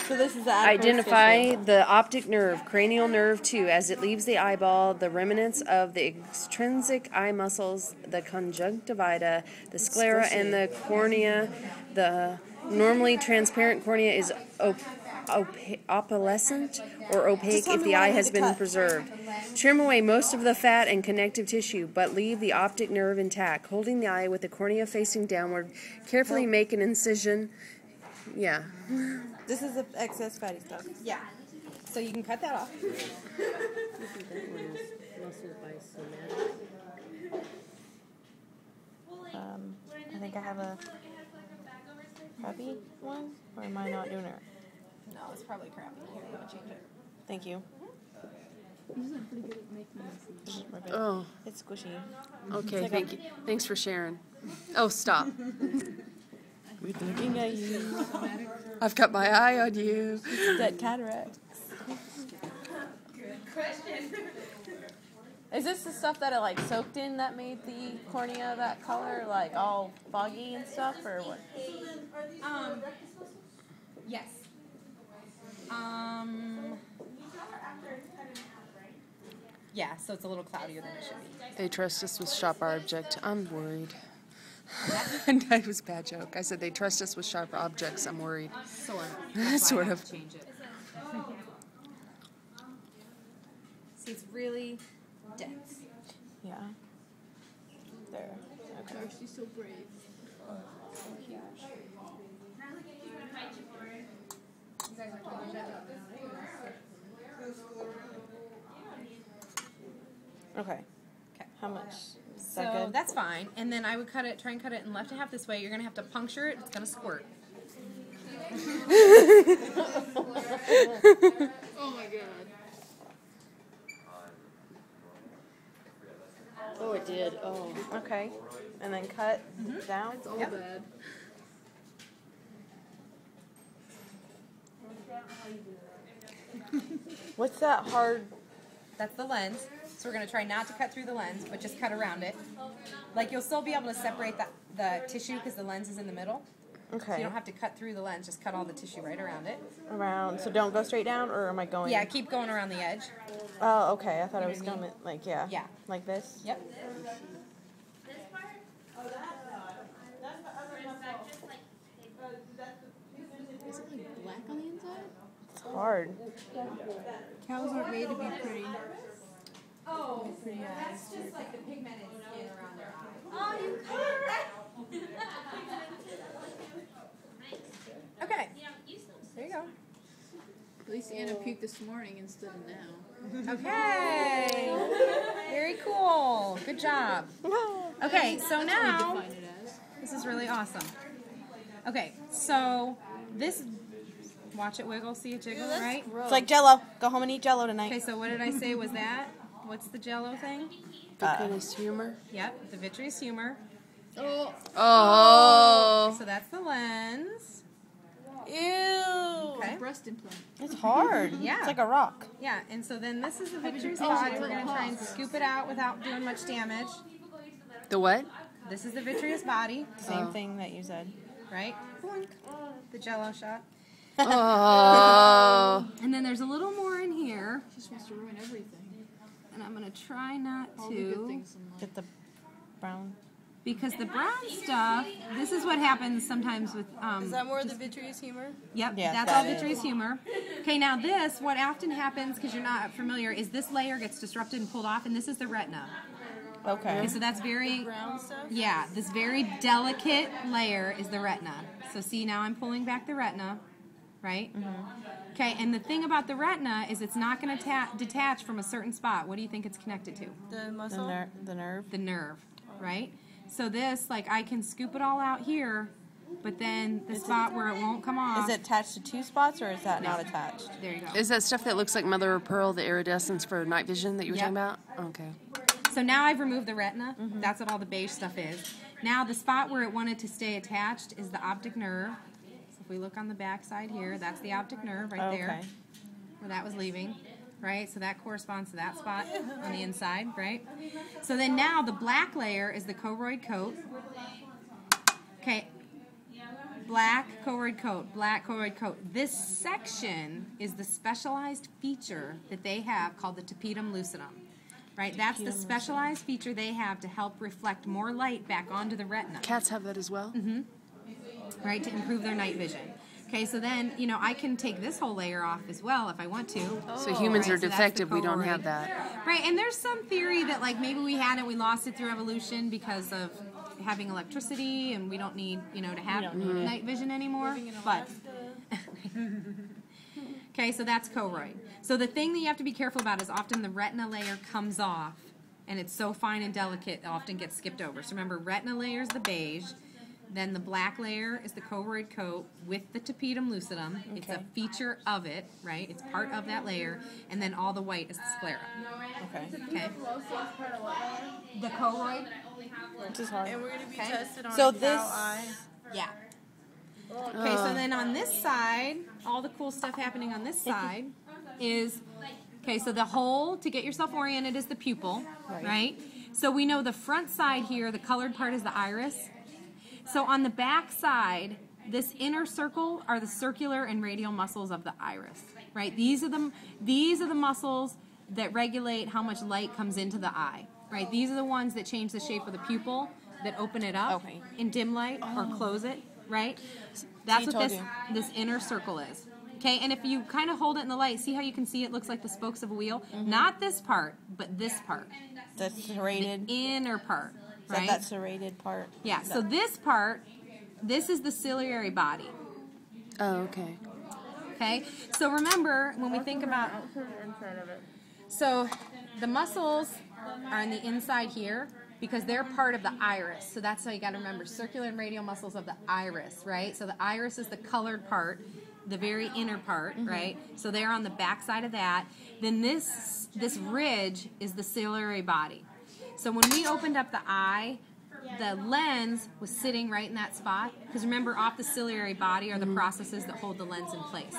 So this is the Identify the optic nerve, cranial nerve 2, as it leaves the eyeball, the remnants of the extrinsic eye muscles, the conjunctiva, the sclera, and the cornea. The normally transparent cornea is opalescent or opaque if the eye has been preserved. Trim away most of the fat and connective tissue, but leave the optic nerve intact. Holding the eye with the cornea facing downward, carefully make an incision. Yeah. This is the excess fatty stuff. Yeah. So you can cut that off. I think I have a crappy one, or am I not doing it? No, it's probably crappy. Here, I'm going to change it. Thank you. Oh. It's squishy. Okay, like thank you. Thanks for sharing. Oh, stop. Looking at you. I've got my eye on you. Dead cataracts. Good question. Is this the stuff that it like soaked in that made the cornea that color, like all foggy and stuff, or what? Yes. Yeah, so it's a little cloudier than it should be. They trust us with sharp object. I'm worried. That was a bad joke. I said they trust us with sharp objects. I'm worried. Sort of. Sort of. Change it. See, it's really dense. Yeah. There. Okay. She's so brave. Okay. Okay. How much? Is So that good? that's fine. And then I would try and cut it in left and half this way. You're going to have to puncture it. It's going to squirt. Oh my god. Oh, it did. Oh. Okay. And then cut down. It's all Yep. bad. What's that hard? That's the lens. So we're going to try not to cut through the lens, but just cut around it. Like you'll still be able to separate the tissue because the lens is in the middle. So Okay. you don't have to cut through the lens, just cut all the tissue right around it. Around. So don't go straight down, or am I going? Yeah, keep going around the edge. Oh, okay. I thought I was going like yeah. Yeah. Like this. Yep. Is it like black on the inside? It's hard. Cows aren't made to be pretty. Oh, Pretty eyes. that's just like the pigmented skin around their eye. Oh, you cut it right. Okay. There you go. At least Anna puked this morning instead of now. Okay. Very cool. Good job. Okay, so now Define it as. this is really awesome. Okay, so this, watch it wiggle, see it jiggle, right? It's like Jello. Go home and eat Jello Okay, tonight. so what did I say was that? What's the Jello thing? Vitreous humor. Yep, the vitreous humor. Oh, Oh. So that's the lens. Ew. Okay. breast implant. It's hard. Yeah. It's like a rock. Yeah, and so then this is the vitreous Oh, body. it's We're like going to try and pus. scoop it out without doing much damage. The what? This is the vitreous body, Same thing that you said. right? The Jello shot. Oh. And then there's a little more in here, She just wants to ruin everything. and I'm going to try not All the good to, things in life. Get the brown. because the brown stuff, this is what happens sometimes with... Is that more the vitreous humor? Yep, Yeah, that's that all is. vitreous humor. Okay, now this, what often happens, because you're not familiar, is this layer gets disrupted and pulled off, and this is the retina. Okay. Okay, so that's very... Brown stuff? Yeah, this very delicate layer is the retina. So see, now I'm pulling back the retina, right? Okay, and the thing about the retina is it's not going to detach from a certain spot. What do you think it's connected to? The muscle? The nerve? The nerve, right? So this, like, I can scoop it all out here, but then the spot where it won't come off... Is it attached to two spots, or is that not attached? There you go. Is that stuff that looks like mother of pearl, the iridescence for night vision that you were Yep. talking about? Okay. So now I've removed the retina. That's what all the beige stuff is. Now the spot where it wanted to stay attached is the optic nerve. So if we look on the back side here, that's the optic nerve right there, Okay. where that was leaving, right? So that corresponds to that spot on the inside, right? So then now the black layer is the choroid coat. Okay. Black choroid coat, black choroid coat. This section is the specialized feature that they have called the tapetum lucidum. Right, that's the specialized feature they have to help reflect more light back onto the retina. Cats have that as well? Mm-hmm. Right, to improve their night vision. Okay, so then, I can take this whole layer off as well if I want to. So humans are so defective, we don't choroid. have that. Right, and there's some theory that, like, maybe we had it, we lost it through evolution because of having electricity, and we don't need, to have night vision anymore. But okay, so that's choroid. So the thing that you have to be careful about is often the retina layer comes off, and it's so fine and delicate, it often gets skipped over. So remember, retina layer is the beige, then the black layer is the choroid coat with the tapetum lucidum. Okay. It's a feature of it, right? It's part of that layer, and then all the white is the sclera. Okay. Okay. The choroid. Which is hard. And we're going to be tested on So cow this, eye. Yeah. Okay, so then on this side, all the cool stuff happening on this side is, okay, so the hole to get yourself oriented is the pupil, right? So we know the front side here, the colored part is the iris. So on the back side, this inner circle are the circular and radial muscles of the iris, right? These are the muscles that regulate how much light comes into the eye, right? These are the ones that change the shape of the pupil, that open it up in dim light or close it, right? That's what this inner circle is. Okay, and if you kind of hold it in the light, see how you can see it looks like the spokes of a wheel? Mm-hmm. Not this part, but this part. The serrated. The inner part, right? That serrated part. Yeah, so this part, this is the ciliary body. Oh, okay. Okay, so remember, when we think about... So the muscles are on the inside here because they're part of the iris. So that's how you got to remember, circular and radial muscles of the iris, right? So the iris is the colored part, the very inner part, right? So they're on the back side of that. Then this ridge is the ciliary body. So when we opened up the eye, the lens was sitting right in that spot. Because remember, off the ciliary body are the processes that hold the lens in place,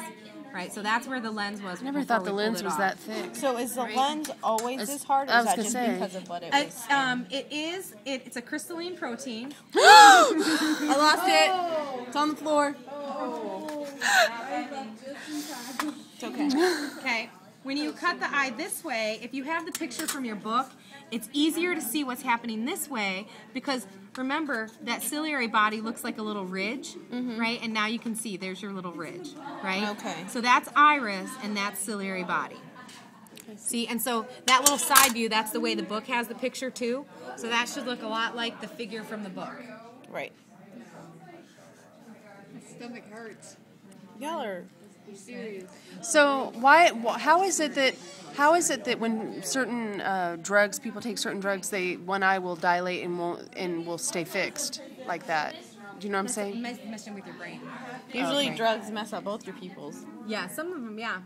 right? So that's where the lens was. I never thought the lens was that thick. So is the lens always this hard, or is that just because of what it was? It's a crystalline protein. I lost it. It's on the floor. It's okay. Okay. When you cut the eye this way, if you have the picture from your book, it's easier to see what's happening this way because remember that ciliary body looks like a little ridge, right? And now you can see there's your little ridge, right? Okay. So that's iris and that's ciliary body. See, and so that little side view, that's the way the book has the picture too. So that should look a lot like the figure from the book. Right. My stomach hurts. Y'all are Serious. So how is it that when certain drugs, people take certain drugs, one eye will dilate and will stay fixed like that? Do you know what I'm saying? Messing with your brain. usually drugs mess up both your pupils. Yeah, some of them, yeah.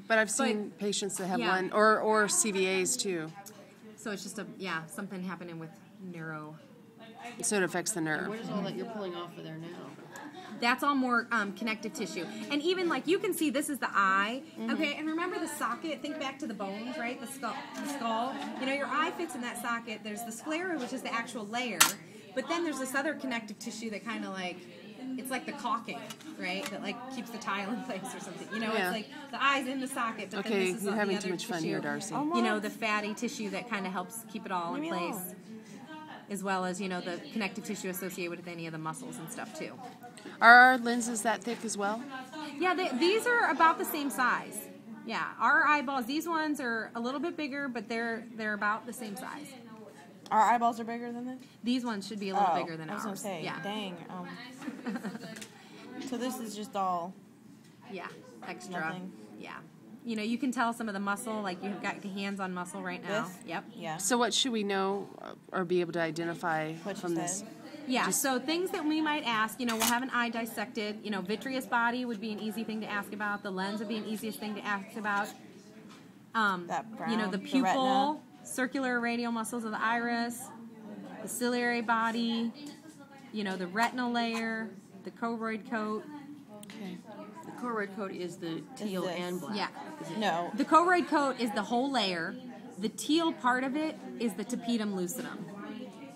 But I've seen patients that have one, or CVAs too. So it's just something happening with neuro. So it affects the nerve. What is all that you're pulling off of there now? That's all more connective tissue. And even like you can see this is the eye. Okay, and remember the socket, think back to the bones, right? The skull. You know, your eye fits in that socket. There's the sclera, which is the actual layer. But then there's this other connective tissue that kind of like, it's like the caulking, right? That like keeps the tile in place or something. You know, it's like the eye's in the socket, but then this is you're having the too other much fun tissue. here, Darcy. You know, the fatty tissue that kind of helps keep it all in place. As well as, you know, the connective tissue associated with any of the muscles and stuff too. Are our lenses that thick as well? Yeah, these are about the same size. Yeah, our eyeballs, these ones are a little bit bigger, but they're about the same size. Our eyeballs are bigger than this? These ones should be a little bigger than ours. I was going to say, yeah. dang. So this is just all... Yeah, extra. Nothing. Yeah. You know, you can tell some of the muscle, like you've got your hands on muscle right now. This? Yep. Yeah. So what should we know or be able to identify from this? Yeah, so things that we might ask, you know, we'll have an eye dissected. You know, vitreous body would be an easy thing to ask about. The lens would be an easiest thing to ask about. That brown, you know, the pupil, circular radial muscles of the iris, the ciliary body, you know, the retinal layer, the choroid coat. Okay. The choroid coat is the teal and black. Yeah. No. The choroid coat is the whole layer. The teal part of it is the tapetum lucidum.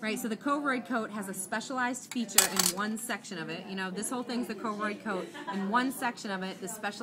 right? So the choroid coat has a specialized feature in one section of it. You know, this whole thing's the choroid coat. In one section of it, the specialized